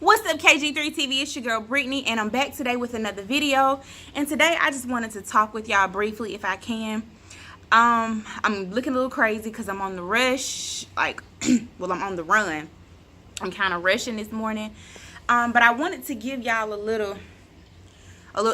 What's up, KG3 TV? It's your girl Brittany, and I'm back today with another video. And today I just wanted to talk with y'all briefly, if I can. I'm looking a little crazy because I'm on the rush, well, I'm on the run. I'm kind of rushing this morning, but I wanted to give y'all a little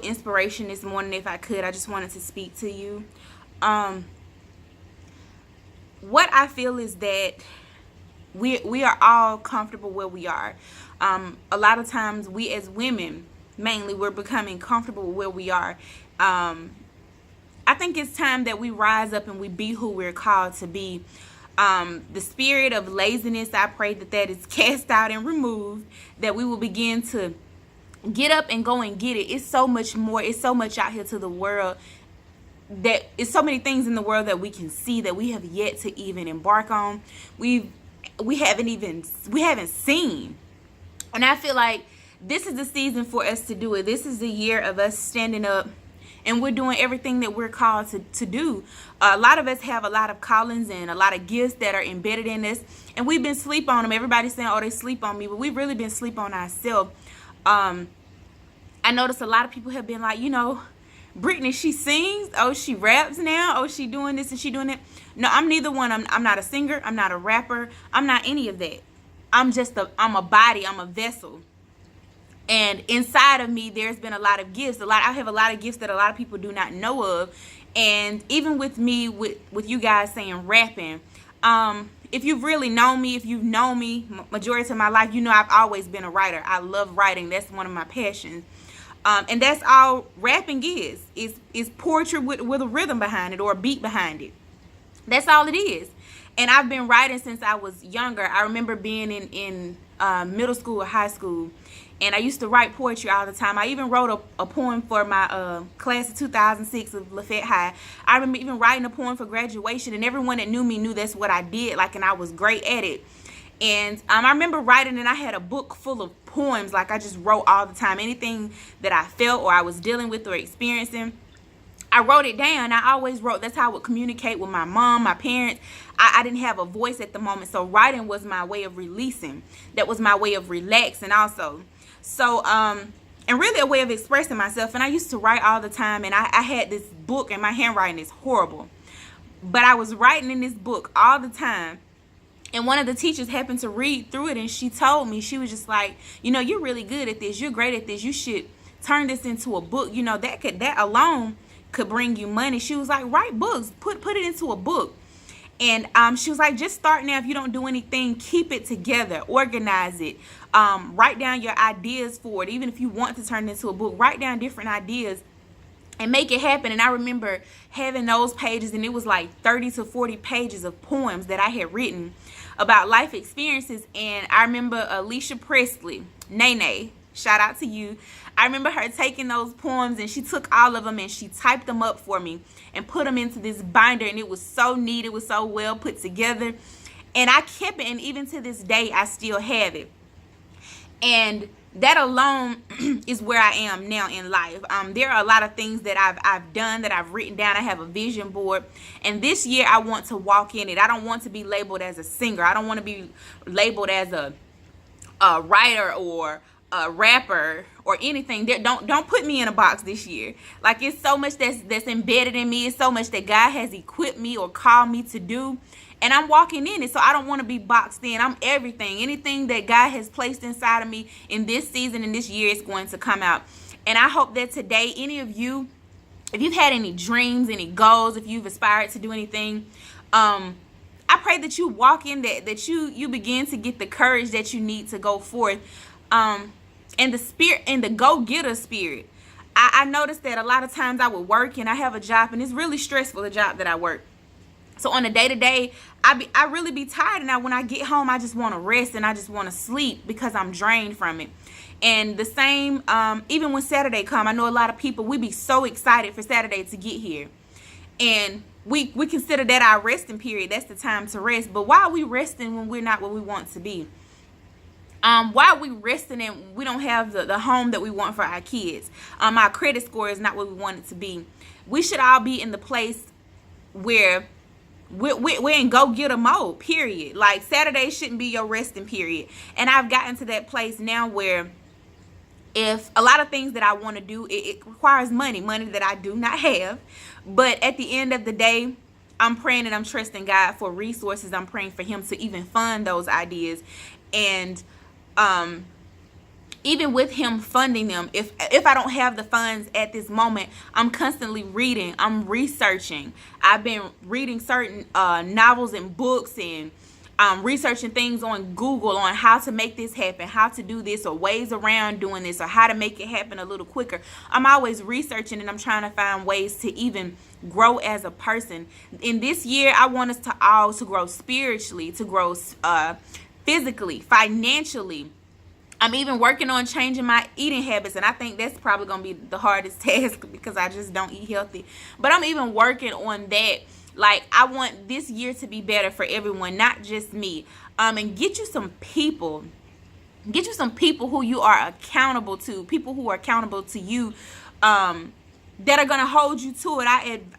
inspiration this morning, if I could. I just wanted to speak to you. What I feel is that we are all comfortable where we are. A lot of times we as women, mainly, we're becoming comfortable where we are. I think it's time that we rise up and we be who we're called to be. The spirit of laziness, I pray that is cast out and removed, that we will begin to get up and go and get it. It's so much more. It's so much out here to the world. That it's so many things in the world that we can see that we have yet to even embark on. We haven't seen. And I feel like this is the season for us to do it. This is the year of us standing up, and we're doing everything that we're called to do. A lot of us have a lot of callings and a lot of gifts that are embedded in us, and we've been sleep on them. Everybody's saying, oh, they sleep on me, but we've really been sleep on ourselves. I noticed a lot of people have been like, Brittany, she sings, oh, she raps now, oh, she doing this and she doing that. No, I'm neither one. I'm not a singer, I'm not a rapper, I'm not any of that. I'm a body, I'm a vessel. And inside of me, there's been a lot of gifts. I have a lot of gifts that a lot of people do not know of. And even with me, with you guys saying rapping, if you've really known me, if you've known me majority of my life, I've always been a writer. I love writing. That's one of my passions. And that's all rapping is poetry with a rhythm behind it or a beat behind it. That's all it is. And I've been writing since I was younger. I remember being in middle school or high school, and I used to write poetry all the time. I even wrote a poem for my class of 2006 of Lafayette High. I remember even writing a poem for graduation, and everyone that knew me knew that's what I did, and I was great at it. And I remember writing, and I had a book full of poems. I just wrote all the time. Anything that I felt or I was dealing with or experiencing, I wrote it down. I always wrote. That's how I would communicate with my mom, my parents. I didn't have a voice at the moment, so writing was my way of releasing. That was my way of relaxing also. So, and really a way of expressing myself. And I used to write all the time, and I had this book, and my handwriting is horrible. But I was writing in this book all the time. And one of the teachers happened to read through it, and she told me, she was just like, you're really good at this. You're great at this. You should turn this into a book. That alone could bring you money. She was like, write books. Put it into a book. And she was like, just start now. If you don't do anything, keep it together. Organize it. Write down your ideas for it. Even if you want to turn it into a book, write down different ideas and make it happen. And I remember having those pages, and it was like 30 to 40 pages of poems that I had written about life experiences. And I remember Alicia Presley, Nene, shout out to you. I remember her taking those poems, and she took all of them and she typed them up for me and put them into this binder, and it was so neat. It was so well put together, and I kept it, and even to this day I still have it. And that alone is where I am now in life. There are a lot of things that I've done, that I've written down. I have a vision board, and this year I want to walk in it. I don't want to be labeled as a singer. I don't want to be labeled as a writer or a rapper or anything. Don't put me in a box this year. It's so much that's embedded in me. It's so much that God has equipped me or called me to do, and I'm walking in it. So I don't want to be boxed in. I'm everything. Anything that God has placed inside of me in this season and this year is going to come out. And I hope that today, any of you, if you've had any dreams, any goals, if you've aspired to do anything, I pray that you walk in that you begin to get the courage that you need to go forth. And the spirit, and the go-getter spirit. I noticed that a lot of times I would work, and I have a job, and it's really stressful, the job that I work. So on a day-to-day, I really be tired, and when I get home, I just want to rest, and I just want to sleep because I'm drained from it. And the same, even when Saturday come, I know a lot of people, we be so excited for Saturday to get here. And we consider that our resting period. That's the time to rest. But why are we resting when we're not where we want to be? Why are we resting and we don't have the home that we want for our kids? Our credit score is not what we want it to be. We should all be in the place where We're in go-getter mode, period. Like, Saturday shouldn't be your resting period. And I've gotten to that place now where if a lot of things that I want to do, it requires money that I do not have. But at the end of the day, I'm praying and I'm trusting God for resources. I'm praying for him to even fund those ideas. And even with him funding them, if I don't have the funds at this moment, I'm constantly reading, I'm researching. I've been reading certain novels and books, and researching things on Google on how to make this happen, how to do this, or ways around doing this, or how to make it happen a little quicker. I'm always researching, and I'm trying to find ways to even grow as a person. In this year, I want us to all to grow spiritually, to grow physically, financially. I'm even working on changing my eating habits, and I think that's probably going to be the hardest task because I just don't eat healthy. But I'm even working on that. Like, I want this year to be better for everyone, not just me. And get you some people who you are accountable to, people who are accountable to you, that are going to hold you to it.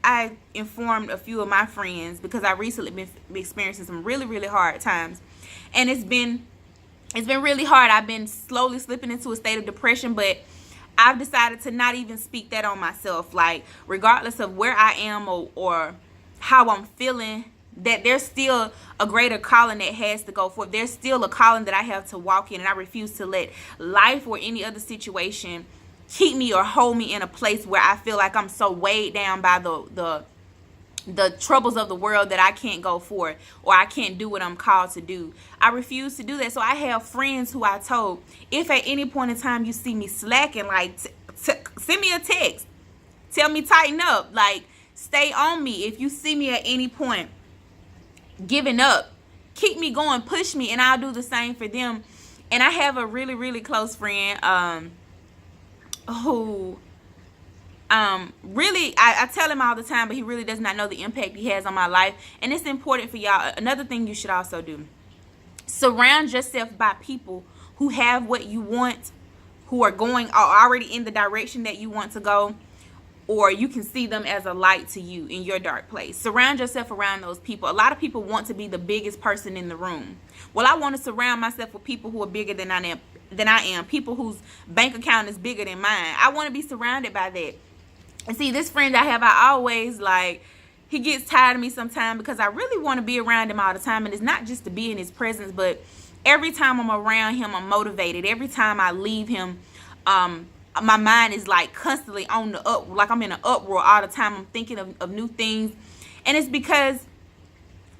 I informed a few of my friends because I recently been experiencing some really, really hard times. And it's been really hard. I've been slowly slipping into a state of depression, but I've decided to not even speak that on myself. Like, regardless of where I am or how I'm feeling, that there's still a greater calling that has to go forth. There's still a calling that I have to walk in, and I refuse to let life or any other situation keep me or hold me in a place where I feel like I'm so weighed down by the troubles of the world that I can't go forward, or I can't do what I'm called to do. I refuse to do that. So I have friends who I told, if at any point in time you see me slacking, like, send me a text. Tell me tighten up. Like, stay on me. If you see me at any point giving up, keep me going, push me, and I'll do the same for them. And I have a really, really close friend who really, I tell him all the time, but he really does not know the impact he has on my life. And it's important for y'all. Another thing you should also do, surround yourself by people who have what you want, who are already in the direction that you want to go, or you can see them as a light to you in your dark place. Surround yourself around those people. A lot of people want to be the biggest person in the room. Well, I want to surround myself with people who are bigger than I am, people whose bank account is bigger than mine. I want to be surrounded by that. And see, this friend I have, I always, like, he gets tired of me sometimes because I really want to be around him all the time. And it's not just to be in his presence, but every time I'm around him, I'm motivated. Every time I leave him, my mind is like constantly on the up, like I'm in an uproar all the time. I'm thinking of new things. And it's because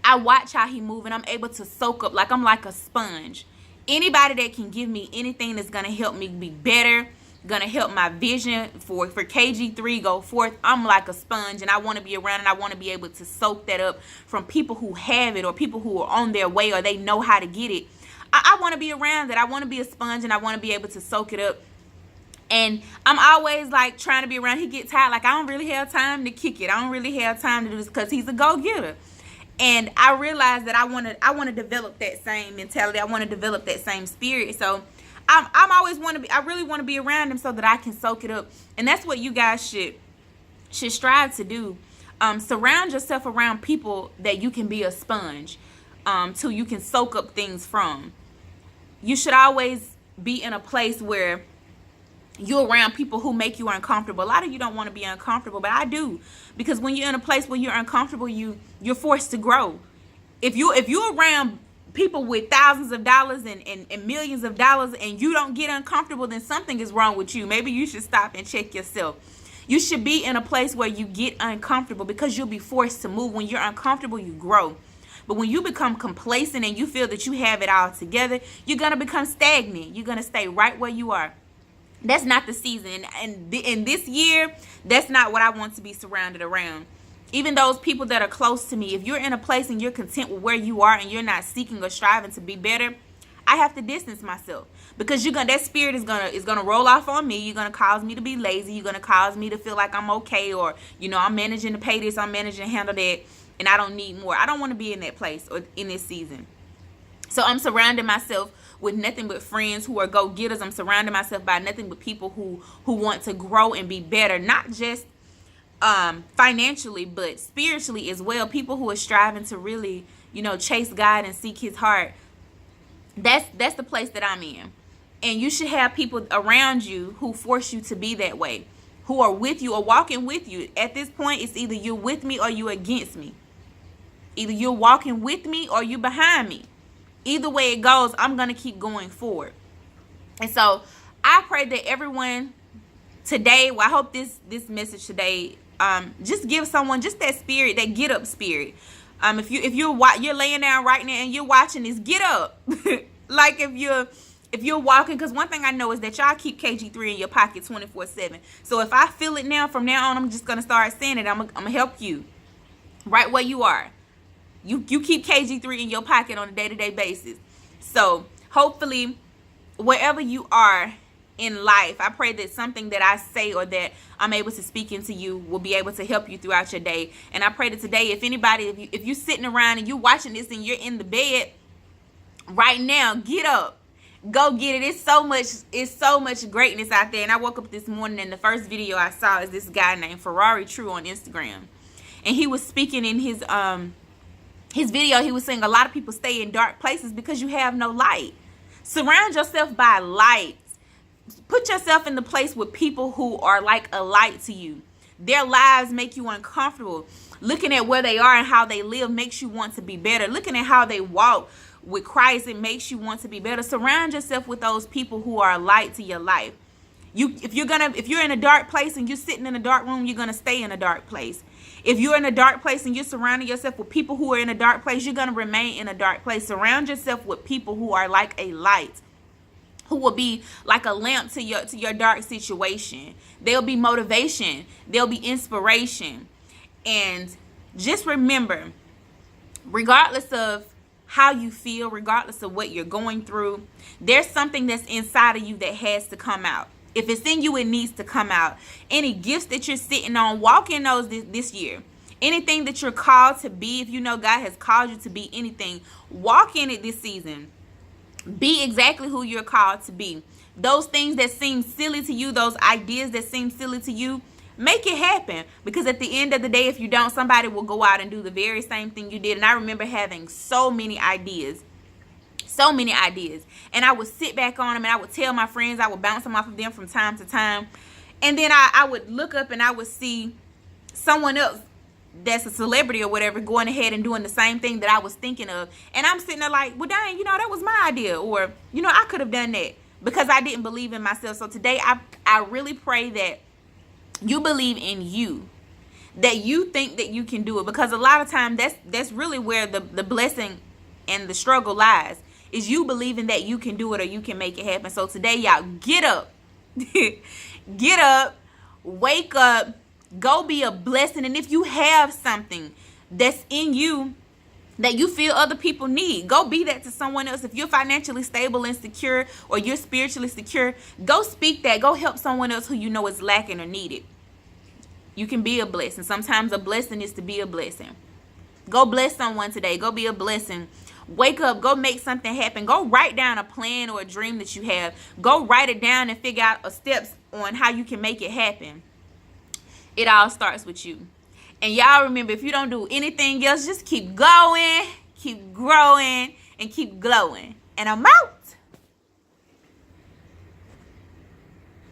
I watch how he move, and I'm able to soak up, like I'm like a sponge. Anybody that can give me anything that's going to help me be better, going to help my vision for KG3 go forth, I'm like a sponge, and I want to be around, and I want to be able to soak that up from people who have it, or people who are on their way, or they know how to get it. I want to be around that. I want to be a sponge, and I want to be able to soak it up. And I'm always like trying to be around. He gets tired. Like, I don't really have time to kick it. I don't really have time to do this because he's a go-getter. And I realized that I want to develop that same mentality. I want to develop that same spirit. So I really want to be around him so that I can soak it up. And that's what you guys should strive to do. Surround yourself around people that you can be a sponge, so you can soak up things from. You should always be in a place where you're around people who make you uncomfortable. A lot of you don't want to be uncomfortable, but I do. Because when you're in a place where you're uncomfortable, you're forced to grow. If you're around people with thousands of dollars and millions of dollars and you don't get uncomfortable, then something is wrong with you. Maybe you should stop and check yourself. You should be in a place where you get uncomfortable, because you'll be forced to move. When you're uncomfortable, you grow. But when you become complacent and you feel that you have it all together, you're going to become stagnant. You're going to stay right where you are. That's not the season. And in this year, that's not what I want to be surrounded around. Even those people that are close to me, if you're in a place and you're content with where you are and you're not seeking or striving to be better, I have to distance myself, because that spirit is gonna roll off on me. You're gonna cause me to be lazy. You're gonna cause me to feel like I'm okay, or I'm managing to pay this, I'm managing to handle that, and I don't need more. I don't want to be in that place or in this season. So I'm surrounding myself with nothing but friends who are go-getters. I'm surrounding myself by nothing but people who want to grow and be better, not just financially, but spiritually as well. People who are striving to really, chase God and seek his heart. That's the place that I'm in. And you should have people around you who force you to be that way, who are with you or walking with you. At this point, it's either you're with me or you're against me. Either you're walking with me or you're behind me. Either way it goes, I'm going to keep going forward. And so I pray that everyone today, I hope this message today just give someone just that spirit, that get up spirit. If you're laying down right now and you're watching this, get up. Like if you're walking, because one thing I know is that y'all keep KG3 in your pocket 24/7. So if I feel it now, from now on, I'm just gonna start saying it. I'm gonna help you right where you are. You keep KG3 in your pocket on a day-to-day basis. So hopefully, wherever you are in life, I pray that something that I say or that I'm able to speak into you will be able to help you throughout your day. And I pray that today, if you're sitting around and you're watching this and you're in the bed right now, get up, go get it. It's so much greatness out there. And I woke up this morning and the first video I saw is this guy named Ferrari True on Instagram, and he was speaking in his video. He was saying a lot of people stay in dark places because you have no light. Surround yourself by light. Put yourself in the place with people who are like a light to you. Their lives make you uncomfortable. Looking at where they are and how they live makes you want to be better. Looking at how they walk with Christ, it makes you want to be better. Surround yourself with those people who are a light to your life. If you're in a dark place and you're sitting in a dark room, you're gonna stay in a dark place. If you're in a dark place and you're surrounding yourself with people who are in a dark place, you're gonna remain in a dark place. Surround yourself with people who are like a light, who will be like a lamp to your dark situation. There'll be motivation. There'll be inspiration. And just remember, regardless of how you feel, regardless of what you're going through, there's something that's inside of you that has to come out. If it's in you, it needs to come out. Any gifts that you're sitting on, walk in those this year. Anything that you're called to be, if you know God has called you to be anything, walk in it this season. Be exactly who you're called to be. Those things that seem silly to you, those ideas that seem silly to you, make it happen. Because at the end of the day, if you don't, somebody will go out and do the very same thing you did. And I remember having so many ideas. And I would sit back on them and I would tell my friends, I would bounce them off of them from time to time. And then I would look up and I would see someone else that's a celebrity or whatever going ahead and doing the same thing that I was thinking of. And I'm sitting there like, well, dang, that was my idea. Or, I could have done that because I didn't believe in myself. So today I really pray that you believe in you, that you think that you can do it. Because a lot of times that's really where the blessing and the struggle lies, is you believing that you can do it or you can make it happen. So today, y'all, get up. Get up, wake up, go be a blessing. And if you have something that's in you that you feel other people need, go be that to someone else. If you're financially stable and secure, or you're spiritually secure, go speak that. Go help someone else who you know is lacking or needed. You can be a blessing. Sometimes a blessing is to be a blessing. Go bless someone today. Go be a blessing. Wake up, go make something happen. Go write down a plan or a dream that you have. Go write it down and figure out steps on how you can make it happen. It all starts with you. And y'all remember, if you don't do anything else, just keep going, keep growing, and keep glowing. And I'm out.